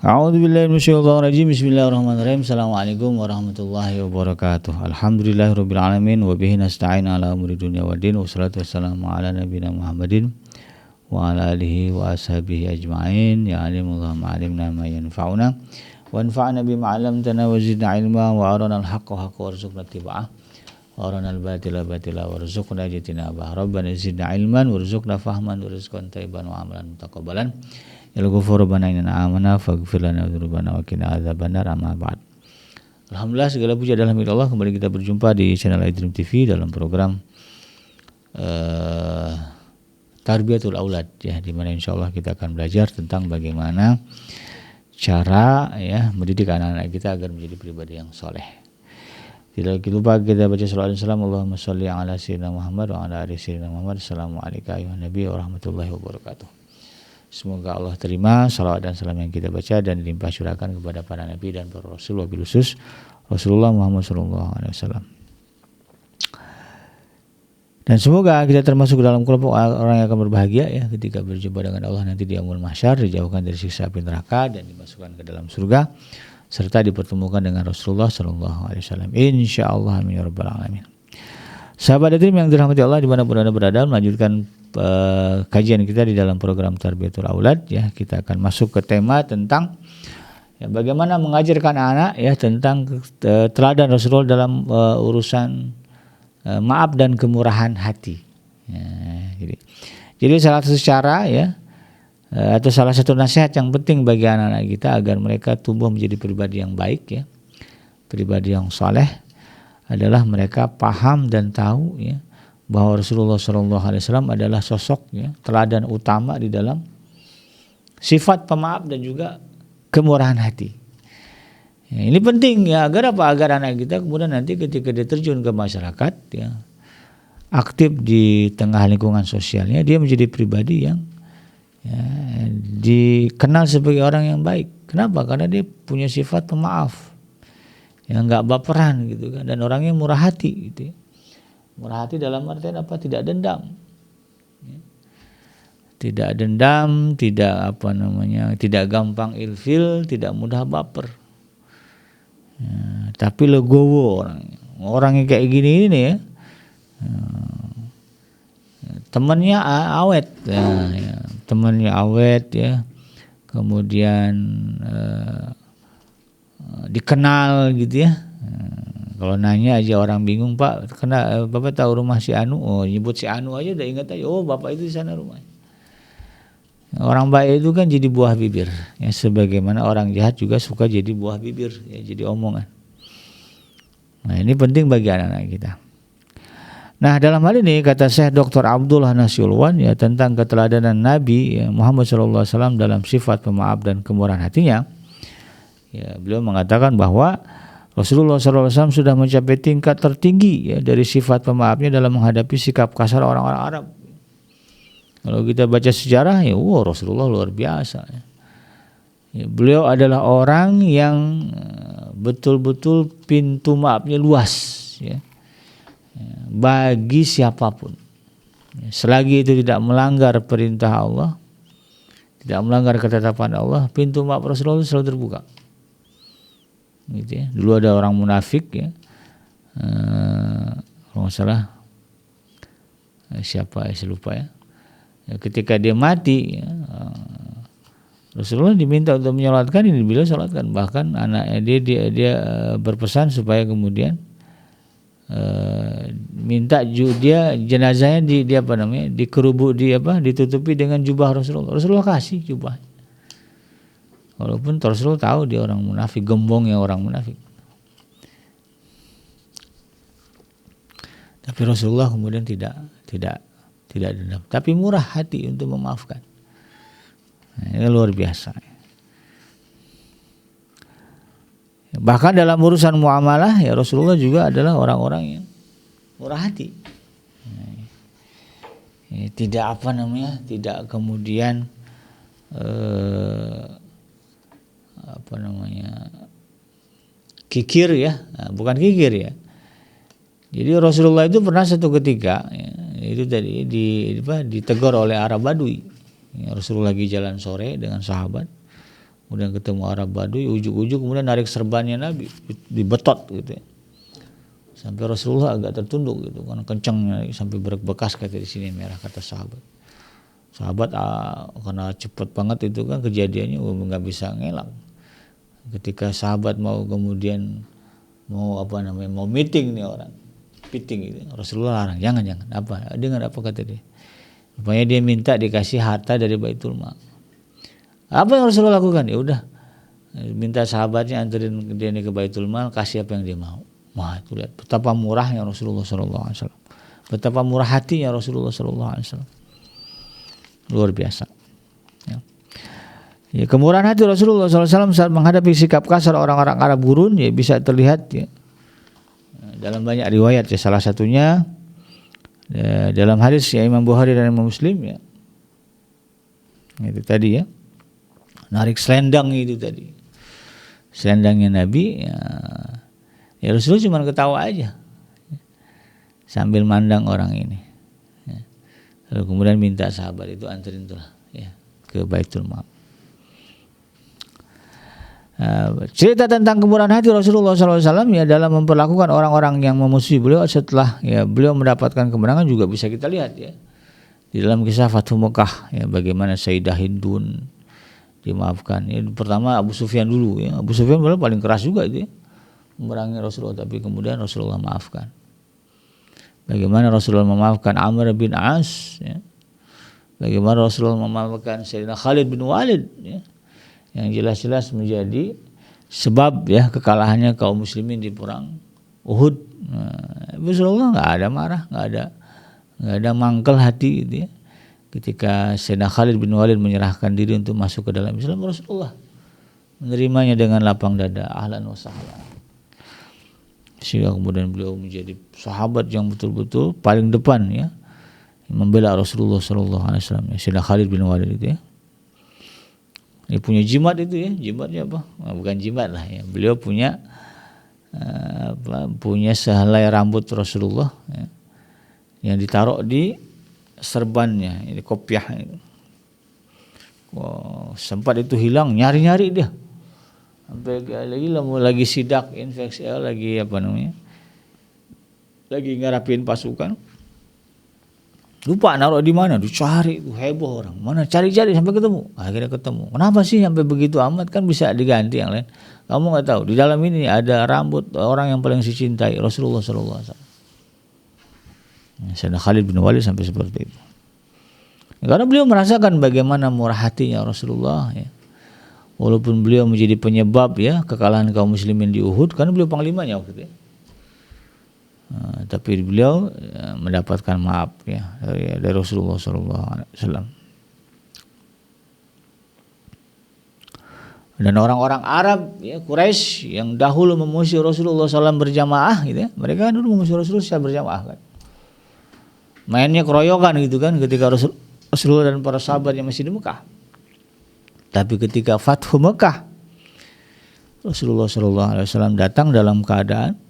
A'udzubillahi minasyaitonirrajim. Bismillahirrahmanirrahim. Assalamualaikum warahmatullahi wabarakatuh. Alhamdulillahirabbil alamin wa bihi nasta'in ala umuri dunya waddin. Wassalatu wassalamu ala nabiyina Muhammadin wa ala alihi wa ashabihi ajma'in. Ya alimullah ma'alimna ma yanfa'una wa anfa'na bima 'allamtana wa zidna ilma wa arana al-haqqa haqqan warzuqna ittiba'ah wa arana al-batila batila warzuqna ijtinabah. Rabbana zidna ilman warzuqna fahman warzuqna tayyiban wa amalan mutaqabbalan. Ya-Ghafur Rabbana inna amana faghfir lana dzunubana wa qina adzabannar. Amma ba'd. Alhamdulillah, segala puji adalah milik Allah. Kembali kita berjumpa di channel iDream TV dalam program Tarbiyatul Aulad, ya, di mana insyaallah kita akan belajar tentang bagaimana cara mendidik anak-anak kita agar menjadi pribadi yang soleh. Tidak lupa kita baca salawat dan salam. Allahumma sholli ala sayyidina Muhammad wa ala ali sayyidina Muhammad. Assalamualaikum warahmatullahi warahmatullahi wabarakatuh. Semoga Allah terima salawat dan salam yang kita baca dan dilimpah curahkan kepada para nabi dan para rasul, wabil khusus Rasulullah Muhammad SAW. Dan semoga kita termasuk dalam kelompok orang yang akan berbahagia, ya, ketika berjumpa dengan Allah nanti di yaumul mahsyar, dijauhkan dari siksa api neraka dan dimasukkan ke dalam surga, serta dipertemukan dengan Rasulullah SAW. Insyaallah, amin ya rabbal alamin. Sahabat iDream yang dirahmati Allah dimanapun Anda berada, melanjutkan kajian kita di dalam program Tarbiyatul Aulad, ya. Kita akan masuk ke tema tentang bagaimana mengajarkan anak, tentang teladan Rasulullah dalam urusan maaf dan kemurahan hati. Jadi salah satu cara, atau salah satu nasihat yang penting bagi anak-anak kita agar mereka tumbuh menjadi pribadi yang baik, pribadi yang saleh, adalah mereka paham dan tahu, bahwa Rasulullah SAW adalah sosok, teladan utama di dalam sifat pemaaf dan juga kemurahan hati. Ini penting, agar apa? Agar anak kita kemudian nanti ketika dia terjun ke masyarakat, aktif di tengah lingkungan sosialnya, dia menjadi pribadi yang dikenal sebagai orang yang baik. Kenapa? Karena dia punya sifat pemaaf, yang nggak baperan gitu kan, dan orangnya murah hati gitu. Murah hati dalam artian apa? Tidak dendam, tidak dendam, tidak gampang ilfil, tidak mudah baper, tapi legowo orangnya kayak gini nih, temannya awet, temannya awet, kemudian dikenal gitu, ya. Kalau nanya aja orang bingung, Pak, Bapak tahu rumah si Anu? Oh, nyebut si Anu aja udah ingat aja. Oh, Bapak itu di sana rumahnya. Orang baik itu kan jadi buah bibir, sebagaimana orang jahat juga suka jadi buah bibir, jadi omongan. Nah, ini penting bagi anak-anak kita. Nah, dalam hal ini kata Syekh Dr. Abdullah Nasiulwan, tentang keteladanan Nabi Muhammad SAW dalam sifat pemaaf dan kemurahan hatinya. Beliau mengatakan bahwa Rasulullah SAW sudah mencapai tingkat tertinggi, dari sifat pemaafnya dalam menghadapi sikap kasar orang-orang Arab. Kalau kita baca sejarah, Rasulullah luar biasa. Beliau adalah orang yang betul-betul pintu maafnya luas, bagi siapapun. Selagi itu tidak melanggar perintah Allah, tidak melanggar ketetapan Allah, pintu maaf Rasulullah selalu terbuka. Gitu, ya. Dulu ada orang munafik, kalau nggak salah siapa, saya lupa, ketika dia mati, Rasulullah diminta untuk menyolatkan, ini beliau solatkan. Bahkan anaknya dia berpesan supaya kemudian minta dia jenazahnya ditutupi dengan jubah Rasulullah. Rasulullah kasih jubah. Walaupun Rasulullah tahu dia orang munafik, gembongnya orang munafik. Tapi Rasulullah kemudian tidak dendam, tapi murah hati untuk memaafkan. Nah, ini luar biasa. Bahkan dalam urusan muamalah, Rasulullah juga adalah orang-orang yang murah hati. Tidak tidak kemudian kikir, bukan kikir, ya. Jadi Rasulullah itu pernah satu ketika, itu tadi ditegur oleh Arab Badui. Rasulullah lagi jalan sore dengan sahabat, kemudian ketemu Arab Baduy, ujuk-ujuk kemudian narik serbannya Nabi, dibetot gitu ya. Sampai Rasulullah agak tertunduk gitu karena kencangnya sampai berbekas kata di sini merah kata sahabat. Sahabat karena cepat banget itu kan kejadiannya nggak bisa ngelak. Ketika sahabat mau kemudian mau meeting nih orang, meeting gitu. Rasulullah larang, jangan apa dengan apa kata dia. Rupanya dia minta dikasih harta dari Baitul Mal. Apa yang Rasulullah lakukan? Ya udah minta sahabatnya anterin dia ke Baitul Mal, kasih apa yang dia mau. Wah, itu lihat betapa murahnya Rasulullah SAW. Betapa murah hatinya Rasulullah SAW. Luar biasa. Ya, kemurahan hati Rasulullah SAW saat menghadapi sikap kasar orang-orang Arab gurun ya bisa terlihat ya dalam banyak riwayat ya, salah satunya ya, dalam hadis ya Imam Bukhari dan Imam Muslim ya. Itu tadi ya. Narik selendang itu tadi. Selendangnya Nabi ya Rasulullah cuma ketawa aja sambil mandang orang ini. Ya. Lalu kemudian minta sahabat itu anterin tuh ya ke Baitul Mal. Cerita tentang kemurahan hati Rasulullah SAW ya dalam memperlakukan orang-orang yang memusuhi beliau setelah ya beliau mendapatkan kemenangan juga bisa kita lihat ya di dalam kisah Fathu Mekah ya bagaimana Sayyidah Hindun dimaafkan. Ya, pertama Abu Sufyan dulu ya, Abu Sufyan paling keras juga itu ya, memerangi Rasulullah tapi kemudian Rasulullah maafkan. Bagaimana Rasulullah memaafkan Amr bin As ya. Bagaimana Rasulullah memaafkan Sayyidina Khalid bin Walid ya. Yang jelas-jelas menjadi sebab ya kekalahannya kaum muslimin di perang Uhud. Rasulullah nggak ada marah, nggak ada mangkel hati gitu ya. Ketika Sayyidina Khalid bin Walid menyerahkan diri untuk masuk ke dalam Islam, Rasulullah menerimanya dengan lapang dada, ahlan wa sahlan. Sehingga kemudian beliau menjadi sahabat yang betul-betul paling depan ya membela Rasulullah SAW. Sayyidina Khalid bin Walid itu ya. Dia punya jimat itu ya, jimatnya apa? Bukan jimat lah ya. Beliau punya punya sehelai rambut Rasulullah ya, yang ditaruh di serbannya, ini kopiah itu. Sempat itu hilang, nyari-nyari dia. Sampai lagi sidak infeksi, lagi lagi ngarapin pasukan. Lupa naruh di mana, dicari itu heboh orang. Mana cari-cari sampai ketemu. Akhirnya ketemu. Kenapa sih sampai begitu amat, kan bisa diganti yang lain. Kamu nggak tahu. Di dalam ini ada rambut orang yang paling dicintai Rasulullah SAW. Sayyidina Khalid bin Walid sampai seperti itu. Karena beliau merasakan bagaimana murah hatinya Rasulullah. Ya. Walaupun beliau menjadi penyebab ya kekalahan kaum muslimin di Uhud, karena beliau panglimanya waktu itu. Ya. Tapi beliau mendapatkan maaf ya dari Rasulullah SAW. Dan orang-orang Arab ya Quraisy yang dahulu memusuhi Rasulullah SAW berjamaah gitu ya, mereka dulu memusuhi Rasulullah secara berjamaah kan, mainnya keroyokan gitu kan ketika Rasulullah dan para sahabatnya masih di Mekah. Tapi ketika Fathu Mekah, Rasulullah SAW datang dalam keadaan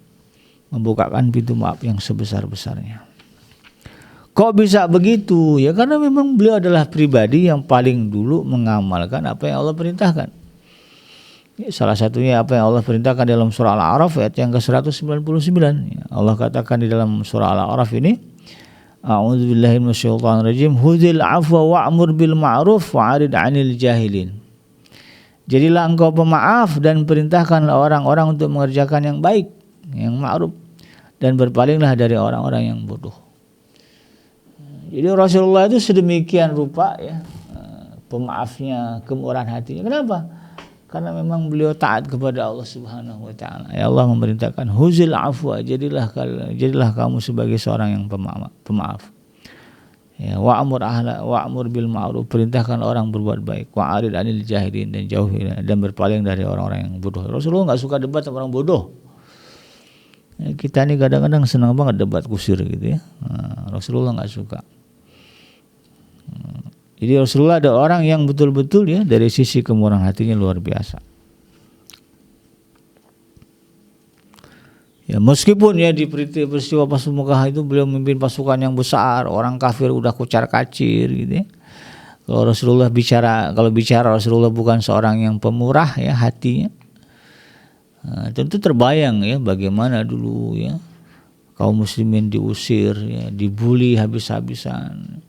membukakan pintu maaf yang sebesar-besarnya. Kok bisa begitu? Ya karena memang beliau adalah pribadi yang paling dulu mengamalkan apa yang Allah perintahkan. Ya, salah satunya apa yang Allah perintahkan dalam surah Al-A'raf ayat yang ke-199. Ya, Allah katakan di dalam surah Al-A'raf ini, A'udzubillahi minasyaitonirrajim, Huzil afwa wa'mur bil ma'ruf wa'arid 'anil jahilin. Jadilah engkau pemaaf dan perintahkanlah orang-orang untuk mengerjakan yang baik, yang ma'ruf, dan berpalinglah dari orang-orang yang bodoh. Jadi Rasulullah itu sedemikian rupa ya pemaafnya, kemurahan hatinya. Kenapa? Karena memang beliau taat kepada Allah Subhanahu wa taala. Ya Allah memerintahkan huzil afwa, jadilah kamu sebagai seorang yang pemaaf. Ya, wa'mur bil ma'ruf, perintahkan orang berbuat baik, wa'arid 'anil jahilin, dan jauhi dan berpaling dari orang-orang yang bodoh. Rasulullah enggak suka debat sama orang bodoh. Ya, kita ini kadang-kadang senang banget debat kusir gitu ya. Rasulullah enggak suka. Jadi Rasulullah ada orang yang betul-betul ya dari sisi kemurahan hatinya luar biasa. Ya meskipun ya di peristiwa Fathu Mekah itu beliau memimpin pasukan yang besar, orang kafir udah kucar-kacir gitu ya. Kalau bicara Rasulullah bukan seorang yang pemurah ya hatinya, tentu terbayang ya bagaimana dulu ya kaum muslimin diusir ya, dibully habis-habisan,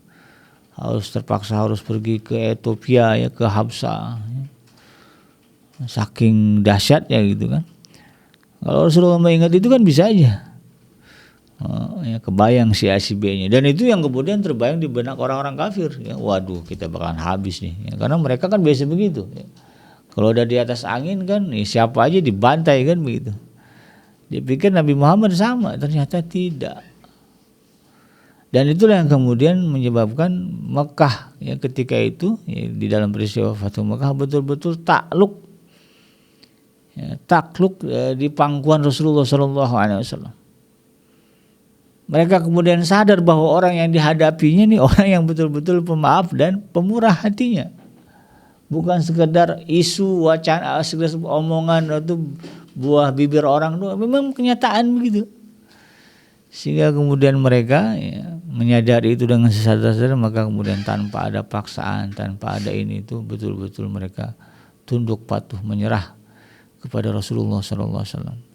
harus pergi ke Ethiopia ya, ke Habsa ya. Saking dahsyatnya gitu kan. Kalau Rasulullah mengingat itu kan bisa aja ya, kebayang si A si B-nya, dan itu yang kemudian terbayang di benak orang-orang kafir ya, waduh kita bakalan habis nih ya, karena mereka kan biasa begitu ya. Kalau udah di atas angin kan ya, siapa aja dibantai kan begitu. Dia pikir Nabi Muhammad sama, ternyata tidak. Dan itulah yang kemudian menyebabkan Mekah ya ketika itu ya, di dalam peristiwa Fathu Mekah betul-betul takluk di pangkuan Rasulullah SAW. Mereka kemudian sadar bahwa orang yang dihadapinya nih orang yang betul-betul pemaaf dan pemurah hatinya, bukan sekedar isu wacana, sekedar omongan atau buah bibir orang doang, memang kenyataan begitu. Sehingga kemudian mereka ya, menyadari itu dengan sesadar-sadar, maka kemudian tanpa ada paksaan, tanpa ada ini itu betul-betul mereka tunduk patuh menyerah kepada Rasulullah SAW.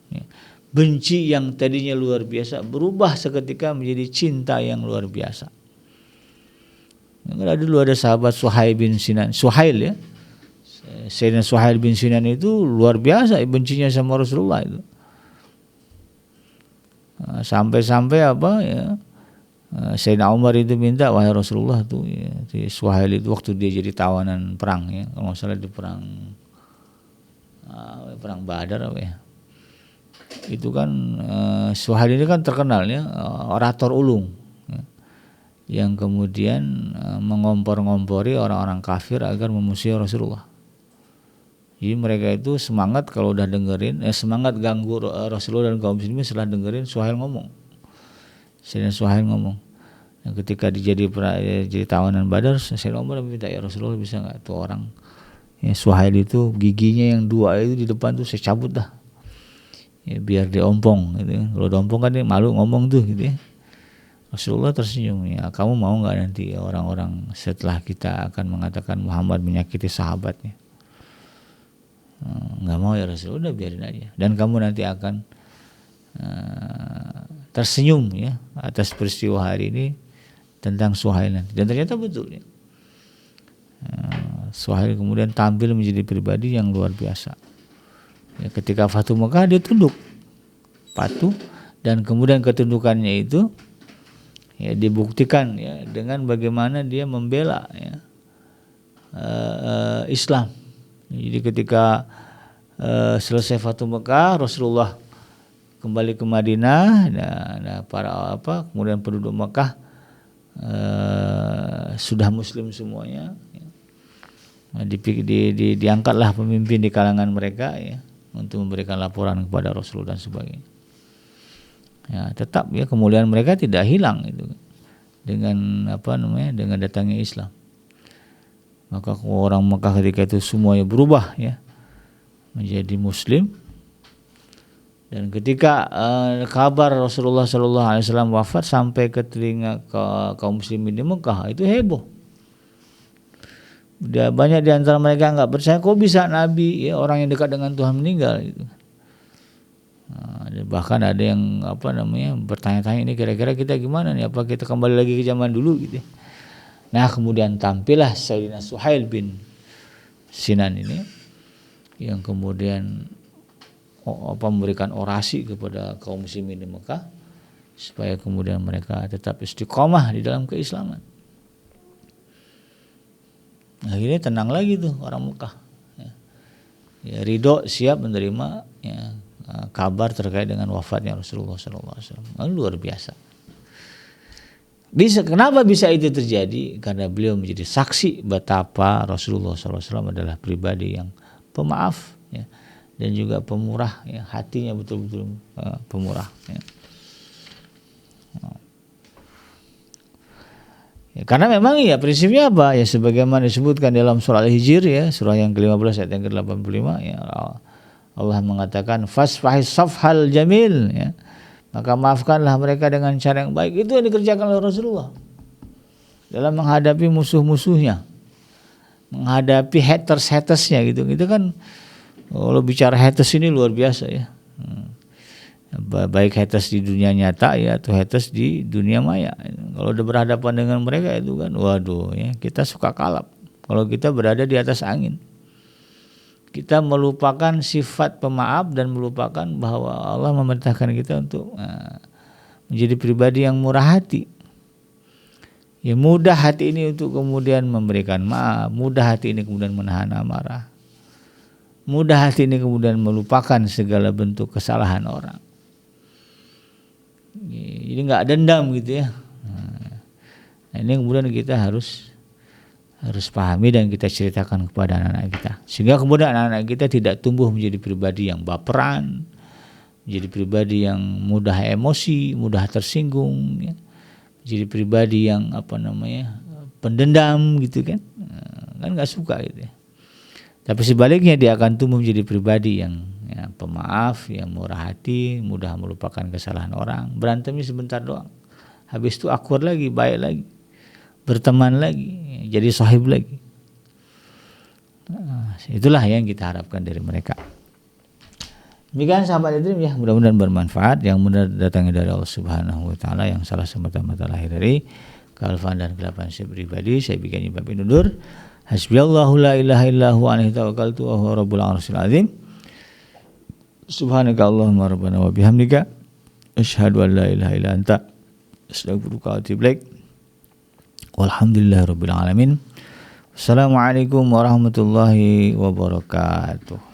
Ya. Benci yang tadinya luar biasa berubah seketika menjadi cinta yang luar biasa. Dulu ada sahabat Suhail bin Sinan, Suhail ya, Sayyidina Suhail bin Sinan itu luar biasa bencinya sama Rasulullah itu. Sampai-sampai apa ya, Sayyidina Umar itu minta, wahai Rasulullah tuh ya, si Suhail itu waktu dia jadi tawanan perang ya, kalau nggak salah di perang Badar apa ya, itu kan Suhail ini kan terkenal ya, orator ulung ya, yang kemudian mengompor-ngompori orang-orang kafir agar memusuhi Rasulullah. Jadi mereka itu semangat kalau udah dengerin, semangat ganggu Rasulullah dan kaum muslimin setelah dengerin Suhail ngomong. Sayyidina Suhail ngomong. Dan ketika jadi tawanan Badar, Sayyidina Umar minta, ya Rasulullah bisa nggak tuh orang ya, Suhail itu giginya yang dua itu di depan tuh saya cabut dah. Ya, biar dia ompong gitu. Kalau dia ompong kan dia malu ngomong tuh gitu ya. Rasulullah tersenyum, ya kamu mau nggak nanti orang-orang setelah kita akan mengatakan Muhammad menyakiti sahabatnya? Nggak mau ya Rasulullah, udah biarin aja. Dan kamu nanti akan tersenyum ya atas peristiwa hari ini tentang Suhail nanti. Dan ternyata betul ya. Suhail kemudian tampil menjadi pribadi yang luar biasa. Ya, ketika Fathu Mekah dia tunduk, patuh, dan kemudian ketundukannya itu ya dibuktikan ya dengan bagaimana dia membela ya, Islam. Jadi ketika selesai Fathu Mekah, Rasulullah kembali ke Madinah, kemudian penduduk Mekah sudah Muslim semuanya. Diangkatlah pemimpin di kalangan mereka ya untuk memberikan laporan kepada Rasul dan sebagainya. Ya, tetap ya kemuliaan mereka tidak hilang itu dengan dengan datangnya Islam. Maka orang Mekah ketika itu semuanya berubah ya menjadi Muslim. Dan ketika kabar Rasulullah SAW wafat sampai ke telinga kaum muslimin di Mekah, itu heboh. Dia banyak di antara mereka nggak percaya, kok bisa Nabi ya orang yang dekat dengan Tuhan meninggal gitu. Bahkan ada yang bertanya-tanya, ini kira-kira kita gimana nih, apa kita kembali lagi ke zaman dulu gitu. Nah kemudian tampillah Sayyidina Suhail bin Sinan ini yang kemudian memberikan orasi kepada kaum muslimin di Mekah supaya kemudian mereka tetap istiqomah di dalam keislaman. Akhirnya tenang lagi tuh orang Mekah. Ya, ridho, siap menerima ya, kabar terkait dengan wafatnya Rasulullah SAW. Luar biasa. Kenapa bisa itu terjadi? Karena beliau menjadi saksi betapa Rasulullah SAW adalah pribadi yang pemaaf ya, dan juga pemurah ya, hatinya betul-betul pemurah ya. Ya, karena memang ya prinsipnya apa ya, sebagaimana disebutkan dalam surah Al-Hijr ya, surah yang ke-15 ayat yang ke-85 ya, Allah mengatakan fasfahis safhal jamil ya, maka maafkanlah mereka dengan cara yang baik. Itu yang dikerjakan oleh Rasulullah dalam menghadapi musuh-musuhnya menghadapi haters-hatersnya gitu. Itu kan kalau bicara haters ini luar biasa ya. Baik haters di dunia nyata ya atau haters di dunia maya. Kalau udah berhadapan dengan mereka itu kan waduh ya, kita suka kalap. Kalau kita berada di atas angin. Kita melupakan sifat pemaaf dan melupakan bahwa Allah memerintahkan kita untuk menjadi pribadi yang murah hati. Ya mudah hati ini untuk kemudian memberikan maaf, mudah hati ini kemudian menahan amarah. Mudah hati ini kemudian melupakan segala bentuk kesalahan orang. Jadi nggak dendam gitu ya. Nah, ini kemudian kita harus pahami dan kita ceritakan kepada anak-anak kita, sehingga kemudian anak-anak kita tidak tumbuh menjadi pribadi yang baperan, menjadi pribadi yang mudah emosi, mudah tersinggung, ya. Jadi pribadi yang pendendam gitu kan nggak suka gitu ya. Tapi sebaliknya dia akan tumbuh menjadi pribadi yang pemaaf, yang murah hati, mudah melupakan kesalahan orang. Berantemnya sebentar doang, habis itu akur lagi, baik lagi, berteman lagi, jadi sahib lagi. Itulah yang kita harapkan dari mereka. Demikian sahabat Dream ya, mudah-mudahan bermanfaat. Yang benar datangnya dari Allah Subhanahu wa taala, yang salah semata-mata lahir dari kealfaan dan kelapan saya pribadi. Saya bikin pamit undur. Hasbiyallahu la ilaha illahu alaihi tawakkaltu wa huwa rabbul arsyil azim. Subhanaka Allahumma rabbana wa bihamdika asyhadu an la ilaha illa anta astaghfiruka wa atubu ilaik. Walhamdulillahirabbil alamin. Assalamualaikum warahmatullahi wabarakatuh.